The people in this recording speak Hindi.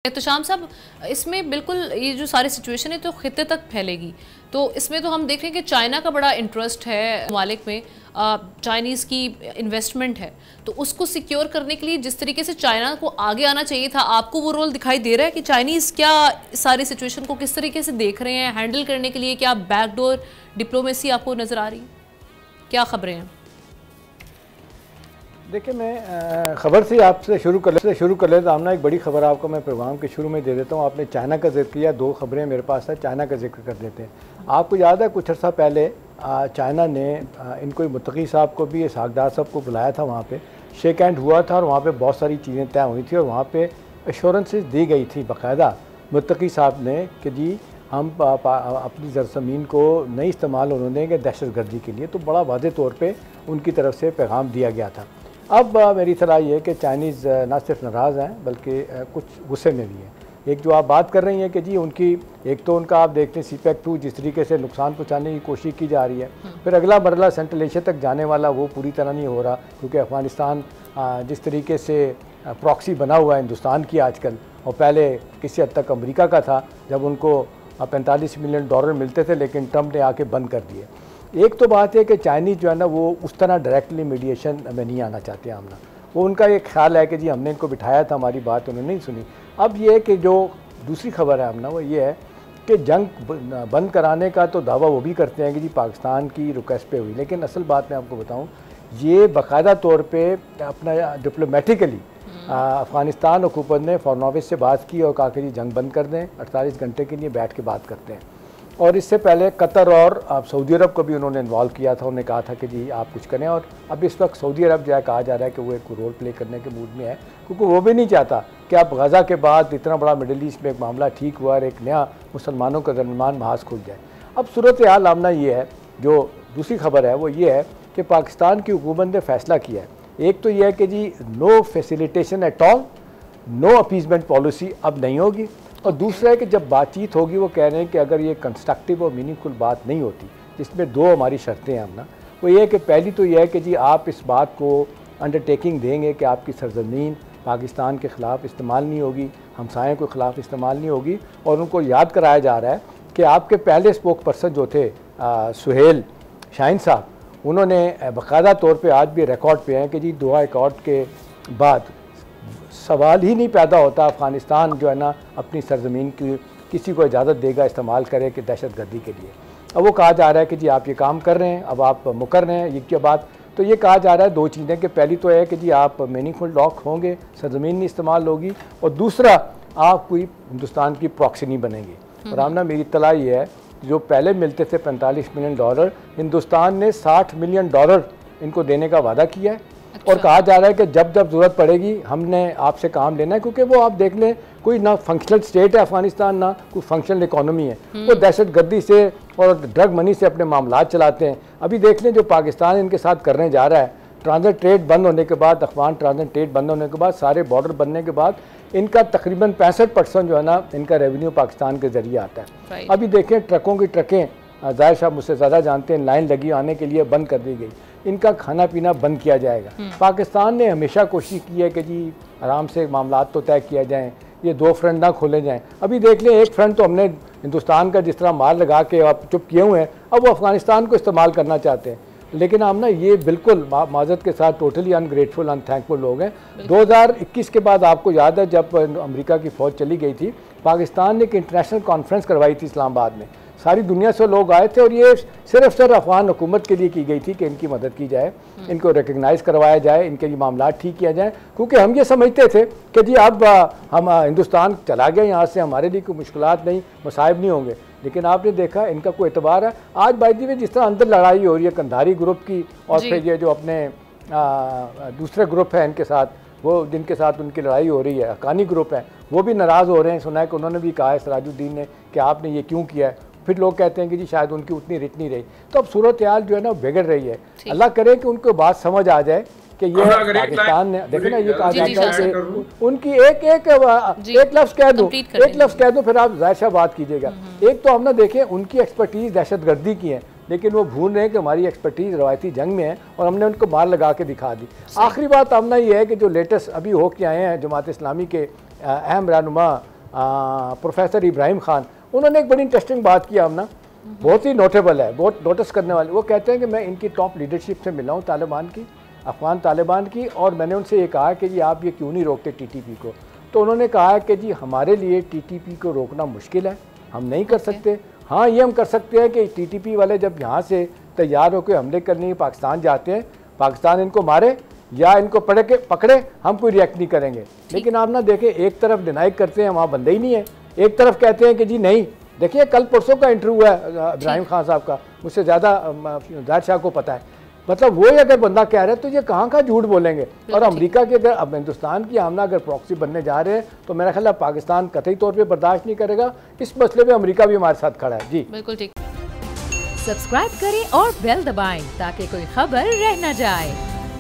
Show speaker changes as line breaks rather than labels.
एहतशाम साहब, इसमें बिल्कुल ये जो सारी सिचुएशन है तो खित्ते तक फैलेगी। तो इसमें तो हम देख रहे हैं कि चाइना का बड़ा इंटरेस्ट है ममालिक में, चाइनीज़ की इन्वेस्टमेंट है, तो उसको सिक्योर करने के लिए जिस तरीके से चाइना को आगे आना चाहिए था, आपको वो रोल दिखाई दे रहा है कि चाइनीज़ क्या सारी सिचुएशन को किस तरीके से देख रहे हैं हैंडल करने के लिए? क्या बैकडोर डिप्लोमेसी आपको नज़र आ रही है? क्या खबरें हैं?
देखिए, मैं ख़बर से आपसे शुरू कर ले तो आमना एक बड़ी खबर आपको मैं प्रोग्राम के शुरू में दे देता हूँ। आपने चाइना का जिक्र किया, दो खबरें मेरे पास है, चाइना का जिक्र कर देते हैं। आपको याद है कुछ अर्सा पहले चाइना ने इनको मुत्तकी साहब को भी, इसहाकडार साहब को बुलाया था, वहाँ पे शेक हैंड हुआ था और वहाँ पे बहुत सारी चीज़ें तय हुई थी और वहाँ पे एश्योरेंसेस दी गई थी बाकायदा मुत्तकी साहब ने कि जी हम अपनी ज़रज़मीन को नहीं इस्तेमाल होने देंगे दहशत गर्दी के लिए। तो बड़ा वाज़ेह तौर पर उनकी तरफ से पैगाम दिया गया था। अब मेरी सलाह ये है कि चाइनीज़ ना सिर्फ नाराज़ हैं बल्कि कुछ गुस्से में भी हैं। एक जो आप बात कर रही हैं कि जी उनकी एक तो उनका आप देखते हैं CPEC 2 जिस तरीके से नुकसान पहुंचाने की कोशिश की जा रही है, फिर अगला मरला सेंट्रल एशिया तक जाने वाला वो पूरी तरह नहीं हो रहा, क्योंकि अफ़गानिस्तान जिस तरीके से प्रॉक्सी बना हुआ है हिंदुस्तान की आजकल, और पहले किसी हद तक अमेरिका का था जब उनको $45 मिलियन मिलते थे, लेकिन ट्रंप ने आके बंद कर दिए। एक तो बात है कि चाइनीज़ जो है ना वो उस तरह डायरेक्टली मीडिएशन में नहीं आना चाहते आमना, वो उनका एक ख्याल है कि जी हमने इनको बिठाया था, हमारी बात उन्होंने नहीं सुनी। अब ये है कि जो दूसरी खबर है आमना वो ये है कि जंग बंद कराने का तो दावा वो भी करते हैं कि जी पाकिस्तान की रिक्वेस्ट पे हुई, लेकिन असल बात मैं आपको बताऊँ, ये बाकायदा तौर पर अपना डिप्लोमेटिकली अफ़गानिस्तान हुकूमत ने फॉरेन ऑफिस से बात की और कहा कि जी जंग बंद कर दें, 48 घंटे के लिए बैठ के बात करते हैं। और इससे पहले कतर और सऊदी अरब को भी उन्होंने इन्वॉल्व किया था, उन्होंने कहा था कि जी आप कुछ करें। और अब इस वक्त सऊदी अरब जो है कहा जा रहा है कि वो एक रोल प्ले करने के मूड में है, क्योंकि वो भी नहीं चाहता कि अब गज़ा के बाद इतना बड़ा मिडल ईस्ट में एक मामला ठीक हुआ और एक नया मुसलमानों के दरमियान महाज खुल जाए। अब सूरत हाल आमना ये है, जो दूसरी खबर है वो ये है कि पाकिस्तान की हुकूमत ने फ़ैसला किया है। एक तो ये है कि जी no facilitation at all, no appeasement policy अब नहीं होगी, और दूसरा है कि जब बातचीत होगी वो कह रहे हैं कि अगर ये कंस्ट्रक्टिव और मीनिंगफुल बात नहीं होती, इसमें दो हमारी शर्तें हैं हमना। वो ये है कि पहली तो ये है कि जी आप इस बात को अंडरटेकिंग देंगे कि आपकी सरजमीन पाकिस्तान के ख़िलाफ़ इस्तेमाल नहीं होगी, हमसायों के ख़िलाफ़ इस्तेमाल नहीं होगी। और उनको याद कराया जा रहा है कि आपके पहले स्पोक पर्सन जो थे सुहेल शाहीन साहब, उन्होंने बाकायदा तौर पर आज भी रिकॉर्ड पे हैं कि जी दोहा अकॉर्ड के बाद सवाल ही नहीं पैदा होता अफ़गानिस्तान जो है ना अपनी सरजमीन की किसी को इजाज़त देगा इस्तेमाल करे कि दहशत गर्दी के लिए। अब वो कहा जा रहा है कि जी आप ये काम कर रहे हैं, अब आप मुकर रहे हैं, ये क्या बात। तो ये कहा जा रहा है दो चीज़ें कि पहली तो है कि जी आप मीनिंगफुल लॉक होंगे, सरजमीन नहीं इस्तेमाल होगी, और दूसरा आप कोई हिंदुस्तान की प्रॉक्सी नहीं बनेंगे। और आमना मेरी इत्तला ये है, जो पहले मिलते थे $45 मिलियन, हिंदुस्तान ने $60 मिलियन इनको देने का वादा किया है। और कहा जा रहा है कि जब जब ज़रूरत पड़ेगी हमने आपसे काम लेना है, क्योंकि वो आप देख लें कोई ना फंक्शनल स्टेट है अफ़गानिस्तान, ना कोई फंक्शनल इकोनॉमी है। वो दहशत गर्दी से और ड्रग मनी से अपने मामला चलाते हैं। अभी देख लें जो पाकिस्तान इनके साथ करने जा रहा है, ट्रांजिट ट्रेड बंद होने के बाद, अफगान ट्रांजिट ट्रेड बंद होने के बाद, सारे बॉर्डर बनने के बाद इनका तकरीबन 65% जो है ना इनका रेवेन्यू पाकिस्तान के ज़रिए आता है। अभी देखें ट्रकों की ट्रकें, ज़ाहिर साहब मुझसे ज़्यादा जानते हैं, लाइन लगी आने के लिए बंद कर दी गई, इनका खाना पीना बंद किया जाएगा। पाकिस्तान ने हमेशा कोशिश की है कि जी आराम से मामला तो तय किया जाए, ये दो फ्रंट ना खोले जाएं। अभी देख लें एक फ्रंट तो हमने हिंदुस्तान का जिस तरह मार लगा के आप चुप किए हुए हैं, अब वो अफ़गानिस्तान को इस्तेमाल करना चाहते हैं। लेकिन हम ना ये बिल्कुल माजरत के साथ टोटली अनग्रेटफुल अनथैंकफुल लोग हैं। 2021 के बाद आपको याद है जब अमेरिका की फ़ौज चली गई थी, पाकिस्तान ने एक इंटरनेशनल कॉन्फ्रेंस करवाई थी इस्लामाबाद में, सारी दुनिया से लोग आए थे, और ये सिर्फ अफ़गान हुकूमत के लिए की गई थी कि इनकी मदद की जाए, इनको रिकग्नाइज़ करवाया जाए, इनके लिए मामला ठीक किया जाए। क्योंकि हम ये समझते थे कि जी अब हम हिंदुस्तान चला गया यहाँ से, हमारे लिए कोई मुश्किलात नहीं, मसाइब नहीं होंगे। लेकिन आपने देखा इनका कोई एतबार है। आज बाई दी वे जिस तरह अंदर लड़ाई हो रही है कंधारी ग्रुप की, और फिर ये जो अपने दूसरे ग्रुप है इनके साथ, वो जिनके साथ उनकी लड़ाई हो रही है, हक्कानी ग्रुप है, वो भी नाराज़ हो रहे हैं। सुना है कि उन्होंने भी कहा है सराजुद्दीन ने कि आपने ये क्यों किया है। फिर लोग कहते हैं कि जी शायद उनकी उतनी रिट नहीं रही। तो अब सूरत हाल जो है ना बिगड़ रही है। अल्लाह करे कि उनको बात समझ आ जाए कि ये पाकिस्तान ने, देखो ना ये कहा जाता है कि उनकी एक लफ्ज़ कह दूँ फिर आप ज़ाहिर सा बात कीजिएगा। एक तो हम ना देखें उनकी एक्सपर्टीज़ दहशत गर्दी की है, लेकिन वो भूल रहे हैं कि हमारी एक्सपर्टीज़ रवायती जंग में है और हमने उनको मार लगा के दिखा दी। आखिरी बात आमना ये है कि जो लेटेस्ट अभी हो के आए हैं जमात इस्लामी के अहम रहनुमा प्रोफेसर इब्राहिम खान, उन्होंने एक बड़ी इंटरेस्टिंग बात की आमना, बहुत ही नोटेबल है, बहुत नोटिस करने वाली। वो कहते हैं कि मैं इनकी टॉप लीडरशिप से मिला हूँ तालिबान की, अफगान तालिबान की, और मैंने उनसे ये कहा कि जी आप ये क्यों नहीं रोकते टीटीपी को। तो उन्होंने कहा कि जी हमारे लिए टीटीपी को रोकना मुश्किल है, हम नहीं कर सकते। हाँ, ये हम कर सकते हैं कि टीटीपी वाले जब यहाँ से तैयार होकर हमले करने के पाकिस्तान जाते हैं, पाकिस्तान इनको मारे या इनको पकड़े, हम कोई रिएक्ट नहीं करेंगे। लेकिन आप ना देखें, एक तरफ डिनाई करते हैं, वहाँ बंदे ही नहीं है, एक तरफ कहते हैं कि जी नहीं। देखिए कल परसों का इंटरव्यू है इब्राहिम खान साहब का, मुझसे ज़्यादा जाहिर शाह को पता है। मतलब वो ही अगर बंदा कह रहा है तो ये कहाँ का झूठ बोलेंगे। और अमेरिका के अगर अब हिंदुस्तान की आमना अगर प्रॉक्सी बनने जा रहे हैं तो मेरा ख्याल है पाकिस्तान कतई तौर पे बर्दाश्त नहीं करेगा। इस मसले में अमेरिका भी हमारे साथ खड़ा है। जी
बिल्कुल ठीक।
सब्सक्राइब करें और बेल दबाएं ताकि कोई खबर रह न जाए।